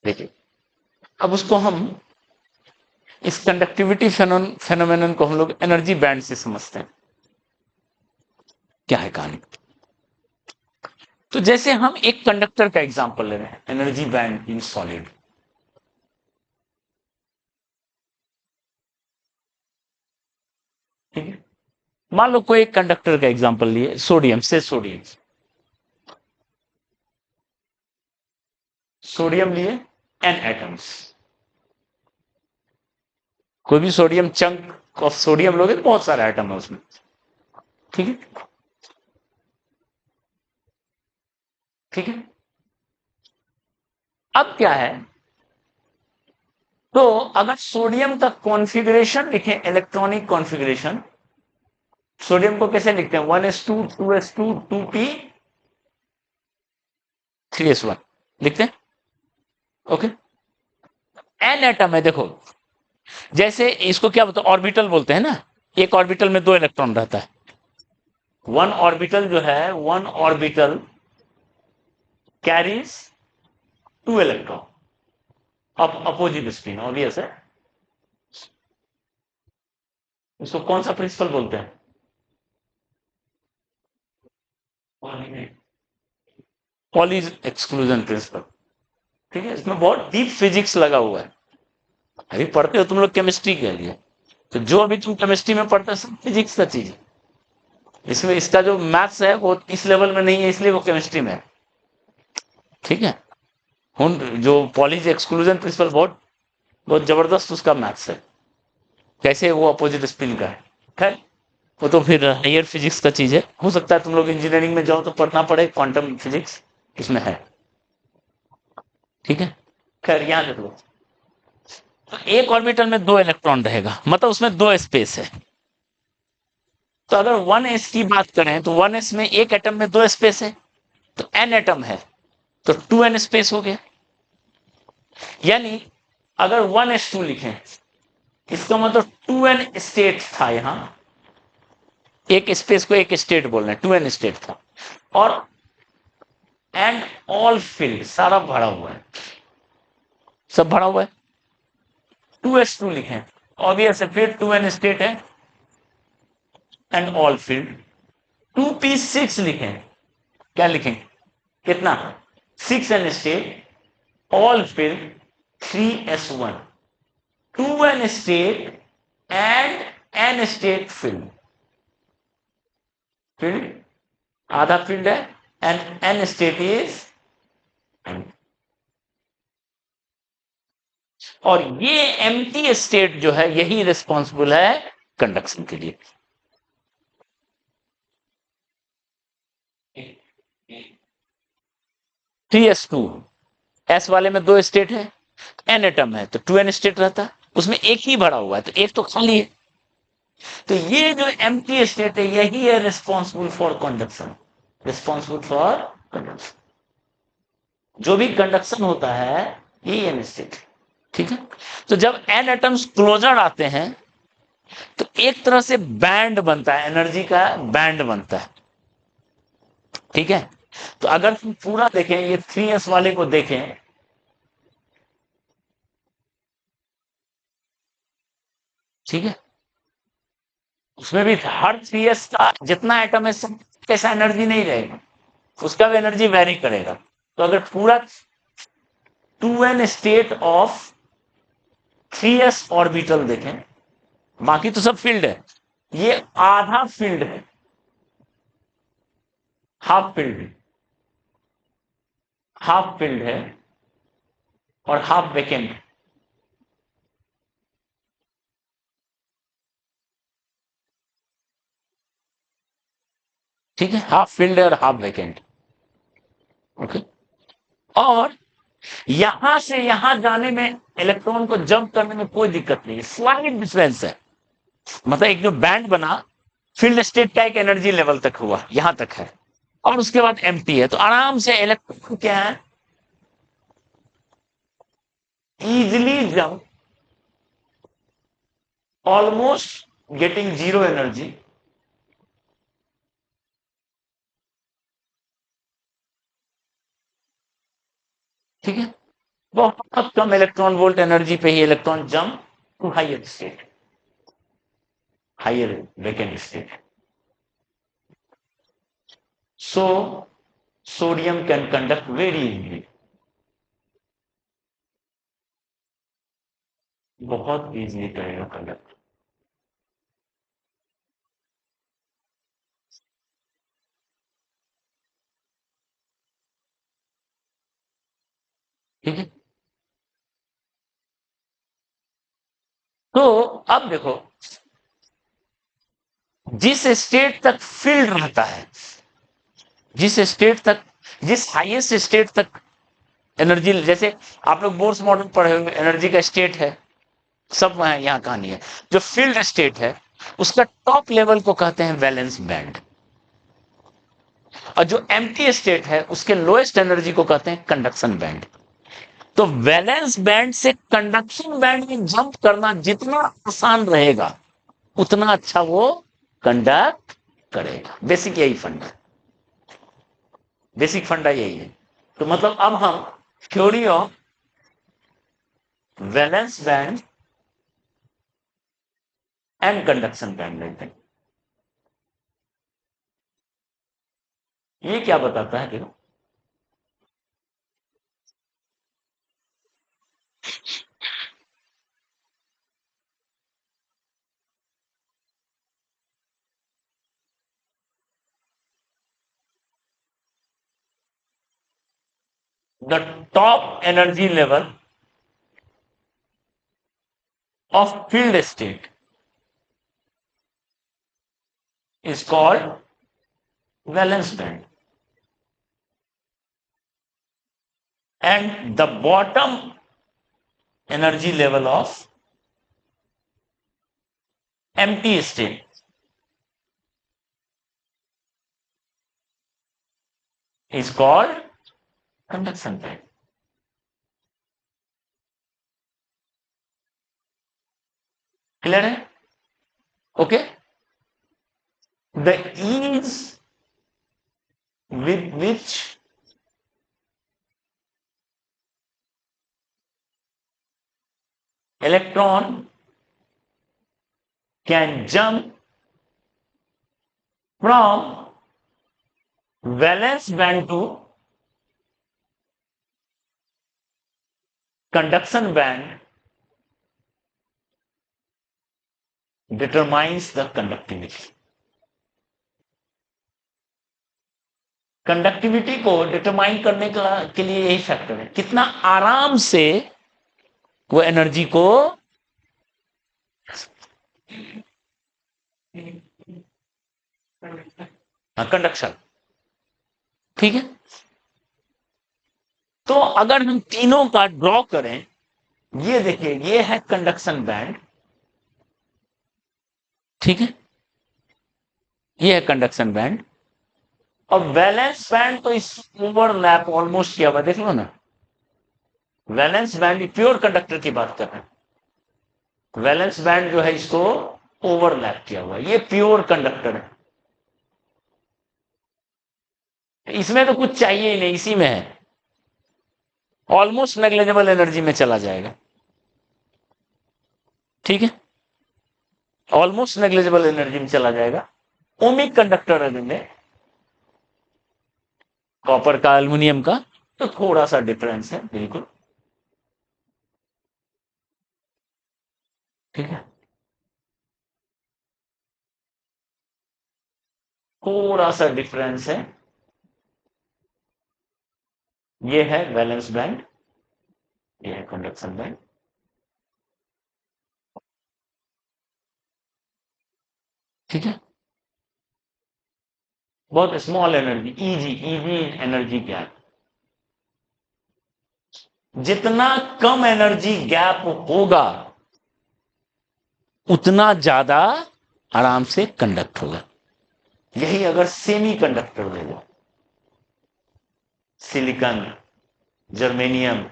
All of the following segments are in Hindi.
देखिए, अब उसको हम इस कंडक्टिविटी फेनोमेनन को हम लोग एनर्जी बैंड से समझते हैं। क्या है कहानी? तो जैसे हम एक कंडक्टर का एग्जांपल ले रहे हैं, एनर्जी बैंड इन सॉलिड। ठीक है, मान लो कोई एक कंडक्टर का एग्जांपल लिए, सोडियम से, सोडियम लिए एन एटम्स। कोई भी सोडियम चंक ऑफ सोडियम लोगे तो बहुत सारे एटम है उसमें। ठीक है, ठीक है। अब क्या है, तो अगर सोडियम का कॉन्फ़िगरेशन लिखें, इलेक्ट्रॉनिक कॉन्फ़िगरेशन, सोडियम को कैसे लिखते हैं? 1s2 2s2 2p 3s1 लिखते हैं। ओके, एन एटम है, देखो, जैसे इसको क्या बोलते हैं, ऑर्बिटल बोलते हैं ना। एक ऑर्बिटल में दो इलेक्ट्रॉन रहता है। वन ऑर्बिटल जो है, one orbital carries two electron of opposite spin, obvious है। इसको कौन सा प्रिंसिपल बोलते हैं? Pauli's exclusion principle. ठीक है, इसमें बहुत डीप फिजिक्स लगा हुआ है। अभी पढ़ते हो तुम लोग केमिस्ट्री के लिए, तो जो अभी तुम केमिस्ट्री में पढ़ते हो सब फिजिक्स का चीज है। इसमें इसका जो मैथ्स है वो इस लेवल में नहीं है, इसलिए वो केमिस्ट्री में है। ठीक है, जो पॉलीज एक्सक्लूजन प्रिंसिपल बहुत बहुत जबरदस्त उसका मैथ्स है, कैसे वो अपोजिट स्पिन का है। खैर, वो तो फिर हायर फिजिक्स का चीज है। हो सकता है तुम लोग इंजीनियरिंग में जाओ तो पढ़ना पड़े, क्वांटम फिजिक्स इसमें है। ठीक है, खैर यहाँ देख लो, तो एक ऑर्बिटल में दो इलेक्ट्रॉन रहेगा, मतलब उसमें दो स्पेस है। तो अगर 1s की बात करें तो 1s में एक एटम में दो स्पेस है, तो n एटम है तो 2n स्पेस हो गया। यानी अगर 1s2 लिखें, इसका मतलब 2n स्टेट था यहां, एक स्पेस को एक स्टेट बोल रहे हैं, 2n स्टेट था। और एंड ऑल फील्ड, सारा भरा हुआ है, सब भरा हुआ है। 2s2 लिखें, ऑब्वियस है, फिर 2n स्टेट है एंड ऑल फील्ड। 2p6 लिखें, क्या लिखें, कितना, 6n state all field 3s1, 2n state and n state field. Field आधा फील्ड है एंड n स्टेट इज, और ये एम्प्टी स्टेट जो है यही रिस्पॉन्सिबल है कंडक्शन के लिए। 3s2, एस वाले में दो स्टेट है, एन एटम है तो 2n स्टेट रहता है, उसमें एक ही भरा हुआ है तो एक तो खाली है। तो ये जो एम्प्टी स्टेट है यही है responsible for conduction, responsible for conduction. जो भी कंडक्शन होता है यही एन स्टेट। ठीक है, तो जब एन एटम्स क्लोजर आते हैं तो एक तरह से बैंड बनता है, एनर्जी का बैंड बनता है। ठीक है, तो अगर तुम पूरा देखें, ये 3s वाले को देखें, ठीक है, उसमें भी हर 3s का जितना एटम है सब कैसा एनर्जी नहीं रहेगा, उसका भी एनर्जी वेरी करेगा। तो अगर पूरा 2n state of 3s orbital देखें, बाकी तो सब फील्ड है, ये आधा फील्ड है, हाफ फील्ड, हाफ फील्ड है और हाफ वैकेंट। ठीक है, हाफ फील्ड है और हाफ वैकेंट। ओके, और यहां से यहां जाने में, इलेक्ट्रॉन को जंप करने में कोई दिक्कत नहीं है, स्लाइड डिफरेंस है। मतलब एक जो बैंड बना, फील्ड स्टेट का एक एनर्जी लेवल तक हुआ, यहां तक है, और उसके बाद एम्प्टी है, तो आराम से इलेक्ट्रॉन क्या है, easily jump, almost getting zero energy. ठीक है, बहुत कम इलेक्ट्रॉन वोल्ट एनर्जी पे ही electron jump to higher state, higher vacant state. So sodium can conduct very easily. बहुत इजीली करेगा कंडक्ट. ठीक है. तो अब देखो, जिस स्टेट तक फील्ड रहता है, जिस स्टेट तक, जिस हाईएस्ट स्टेट तक एनर्जी, जैसे आप लोग बोर्स मॉडल पढ़े हुए, एनर्जी का स्टेट है, सब वहां यहाँ कहानी है. जो फील्ड स्टेट है उसका टॉप लेवल को कहते हैं वैलेंस बैंड, और जो एम्प्टी स्टेट है उसके लोएस्ट एनर्जी को कहते हैं कंडक्शन बैंड. तो वैलेंस बैंड से कंडक्शन बैंड में जंप करना जितना आसान रहेगा उतना अच्छा वो कंडक्ट करेगा. बेसिक यही फंडा, बेसिक फंडा यही है. तो मतलब अब हम theory of valence band and conduction band लेते हैं. ये क्या बताता है देखो, the top energy level of field state is called valence band, and the bottom energy level of empty state is called conduction band. Clear है? Okay. The ease with which electron can jump from valence band to conduction band determines the conductivity. Conductivity को डिटरमाइन करने के लिए यही फैक्टर है, कितना आराम से वो एनर्जी को, कंडक्शन. ठीक है. तो अगर हम तीनों का ड्रॉ करें, ये देखिए, ये है कंडक्शन बैंड. ठीक है, ये है कंडक्शन बैंड. और वैलेंस बैंड तो इस ओवरलैप ऑलमोस्ट किया हुआ, देख लो ना. वैलेंस बैंड प्योर कंडक्टर की बात कर रहे हैं. वैलेंस बैंड जो है इसको ओवरलैप किया हुआ, ये प्योर कंडक्टर है. इसमें तो कुछ चाहिए ही नहीं, इसी में है, ऑलमोस्ट नेग्लिजिबल एनर्जी में चला जाएगा. ठीक है, ऑलमोस्ट नेग्लिजिबल एनर्जी में चला जाएगा. ओमिक कंडक्टर है जिनमें, कॉपर का, एल्युमिनियम का, तो थोड़ा सा डिफरेंस है बिल्कुल. ठीक है, थोड़ा सा डिफरेंस है. ये है वैलेंस बैंड, ये है कंडक्शन बैंड. ठीक है, बहुत small energy, easy easy energy gap. जितना कम एनर्जी गैप होगा उतना ज्यादा आराम से कंडक्ट होगा. यही अगर सेमी कंडक्टर ले लो, सिलिकॉन, जर्मेनियम,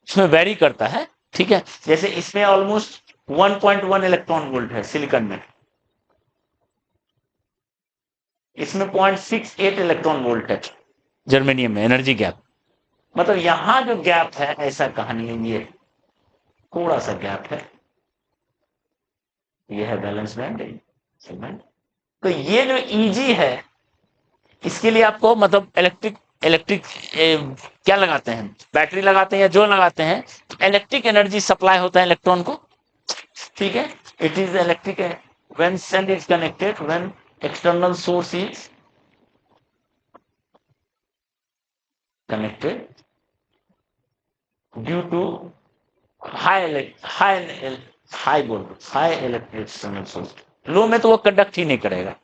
इसमें वेरी करता है. ठीक है, जैसे इसमें ऑलमोस्ट 1.1 इलेक्ट्रॉन वोल्ट है सिलिकॉन में, इसमें 0.68 इलेक्ट्रॉन वोल्ट है जर्मेनियम में एनर्जी गैप. मतलब यहां जो गैप है ऐसा कहानी है, ये थोड़ा सा गैप है, ये है बैलेंस बैंड सेगमेंट। तो ये जो ईजी है, इसके लिए आपको मतलब इलेक्ट्रिक इलेक्ट्रिक क्या लगाते हैं, बैटरी लगाते हैं या जो लगाते हैं, तो इलेक्ट्रिक एनर्जी सप्लाई होता है इलेक्ट्रॉन को, ठीक है। It is electric when cell is connected, when external source is connected due to high voltage, high electric external source। Low में तो वो कंडक्ट ही नहीं करेगा,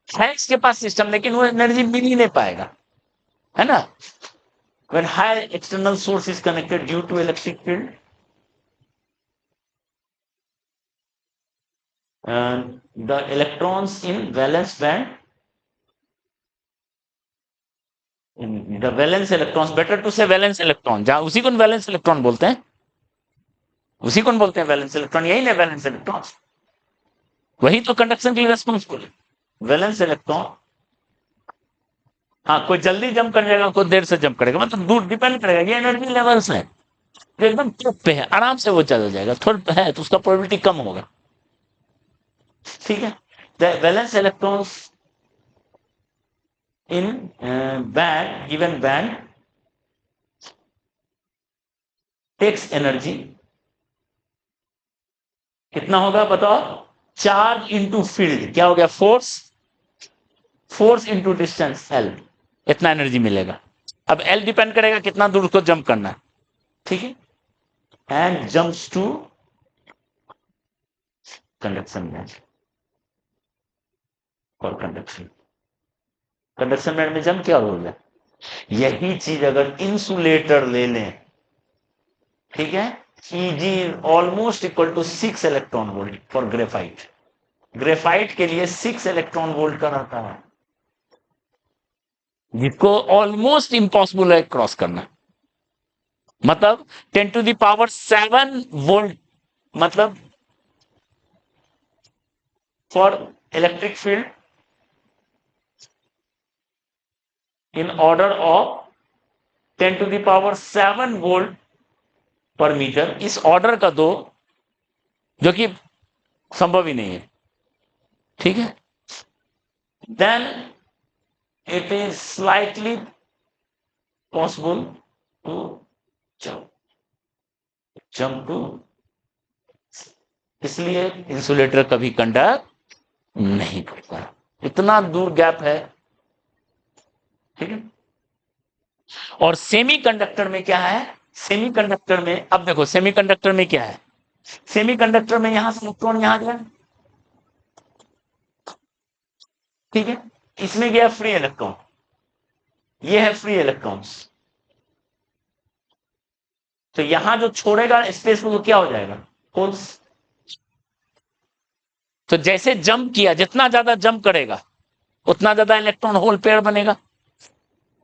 है इसके पास सिस्टम लेकिन वो एनर्जी मिल ही नहीं पाएगा, है ना। when high external source is connected due to electric field, and the electrons in valence band, the valence electrons, better to say valence electron, जहां उसी को वैलेंस इलेक्ट्रॉन बोलते हैं, उसी को बोलते हैं वैलेंस इलेक्ट्रॉन, यही ना वैलेंस इलेक्ट्रॉन, वही तो कंडक्शन के लिए रेस्पॉन्सिबल है, वैलेंस इलेक्ट्रॉन। हाँ, कोई जल्दी जंप कर जाएगा, कोई देर से जंप करेगा, मतलब दूर डिपेंड करेगा, ये एनर्जी लेवल्स है, जो एकदम टॉप पे है आराम से वो चला जाएगा, थोड़ा है तो उसका प्रोबेबिलिटी कम होगा, ठीक है। The valence electrons in band, given band takes energy, कितना होगा बताओ, चार्ज इंटू फील्ड, क्या हो गया, force, force into distance L, इतना एनर्जी मिलेगा। अब एल डिपेंड करेगा कितना दूर उसको जंप करना है, ठीक है। And jumps to conduction band और कंडक्शन, कंडक्शन बैंड में जंप क्या होगा, यही चीज अगर इंसुलेटर ले लें, ठीक है, Eg almost equal to 6 electron volt for graphite, graphite के लिए 6 इलेक्ट्रॉन वोल्ट का रहता है, जिसको ऑलमोस्ट इम्पॉसिबल है क्रॉस करना, मतलब 10⁻7 वोल्ट, मतलब for electric field in order of 10⁻7 volt पर मीटर, इस ऑर्डर का दो, जो कि संभव ही नहीं है, ठीक है। Then it is slightly possible to jump to, इसलिए इंसुलेटर कभी कंडक्ट नहीं करता, इतना दूर गैप है, ठीक है। और सेमीकंडक्टर में क्या है, सेमीकंडक्टर में अब देखो, सेमीकंडक्टर में क्या है, सेमीकंडक्टर में यहां से इलेक्ट्रॉन यहां गया, ठीक है, इसमें गया फ्री इलेक्ट्रॉन, ये है फ्री इलेक्ट्रॉन्स, तो यहां जो छोड़ेगा स्पेस में वो क्या हो जाएगा, होल्स। तो जैसे जंप किया, जितना ज्यादा जंप करेगा उतना ज्यादा इलेक्ट्रॉन होल पेयर बनेगा,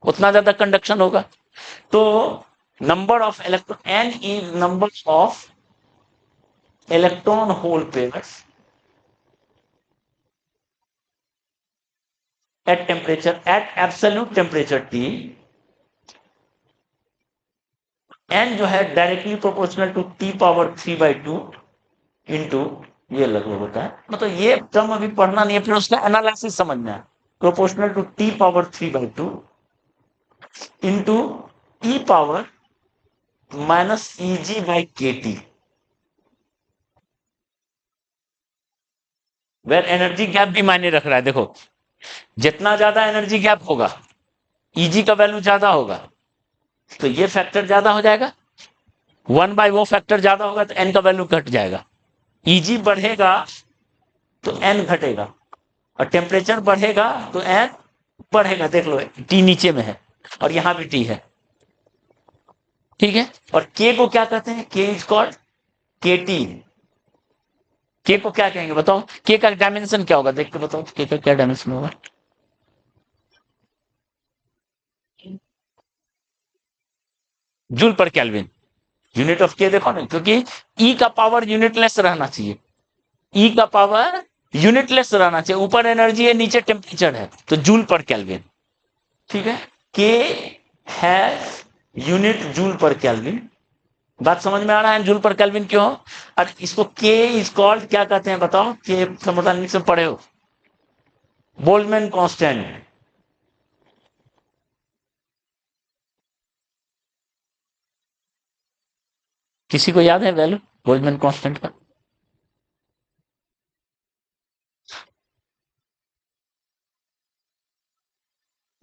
उतना ज्यादा कंडक्शन होगा। तो number of electron, n is number of electron hole pairs at temperature, at absolute temperature T, n जो है directly proportional to T⁻3/2 into, ये लगभग होता है, मतलब ये टर्म अभी पढ़ना नहीं है, फिर उसका एनालिसिस समझना है, proportional to T⁻3/2 into E power minus Eg/kT, where energy gap भी मायने रख रहा है। देखो, जितना ज्यादा एनर्जी गैप होगा, Eg का वैल्यू ज्यादा होगा, तो ये फैक्टर ज्यादा हो जाएगा, 1/, वो फैक्टर ज्यादा होगा तो n का वैल्यू घट जाएगा, Eg बढ़ेगा तो n घटेगा, और टेम्परेचर बढ़ेगा तो n बढ़ेगा, देख लो T नीचे में है और यहां भी T है, ठीक है। और K को क्या कहते हैं, K is called KT, K को क्या कहेंगे बताओ, K का डायमेंशन क्या होगा, देख के बताओ K का क्या डायमेंशन होगा, जूल पर केल्विन, यूनिट ऑफ K देखो ना, क्योंकि E का पावर यूनिटलेस रहना चाहिए, E का पावर यूनिटलेस रहना चाहिए, ऊपर एनर्जी है नीचे टेम्परेचर है, तो जूल पर केल्विन, ठीक है। K हैज यूनिट जूल पर केल्विन। बात समझ में आ रहा है, जूल पर केल्विन क्यों? और इसको के इज कॉल्ड क्या कहते हैं बताओ? के थर्मोडायनेमिक्स में पढ़े हो, बोल्ट्जमैन कांस्टेंट। किसी को याद है वैल्यू बोल्ट्जमैन कांस्टेंट का?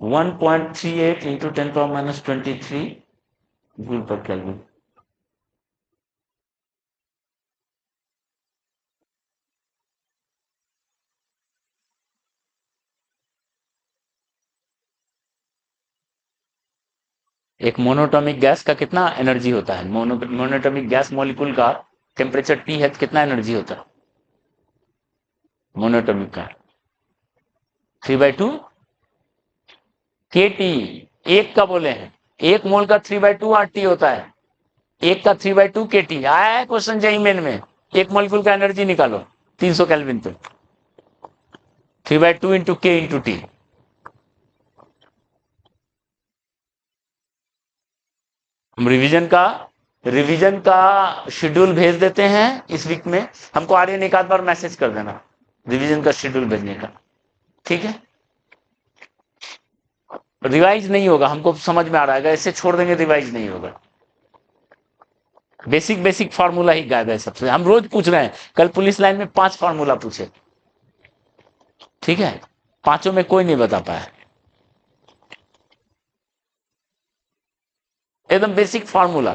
1.38 इंटू 10⁻³ जूल पर केल्विन। एक मोनोटॉमिक गैस का कितना एनर्जी होता है? मोनोटॉमिक गैस मॉलिक्यूल का टेम्परेचर टी है, कितना एनर्जी होता है मोनोटॉमिक का? 3/2 के टी। एक का बोले हैं, एक मोल का 3/2 आर टी होता है, एक का 3/2 के टी। आया है क्वेश्चन जेई मेन में, एक मॉलिक्यूल का एनर्जी निकालो 300 केल्विन पे, 3/2 इंटू के इंटू टी। हम रिवीजन का शेड्यूल भेज देते हैं इस वीक में। हमको आर्यन एक आध बार मैसेज कर देना रिवीजन का शेड्यूल भेजने का, ठीक है? रिवाइज नहीं होगा, हमको समझ में आ रहा है, ऐसे छोड़ देंगे रिवाइज नहीं होगा। बेसिक बेसिक फार्मूला ही गायब है सबसे। हम रोज पूछ रहे हैं, कल पुलिस लाइन में 5 फार्मूला पूछे, ठीक है? पांचों में कोई नहीं बता पाया, एकदम बेसिक फार्मूला।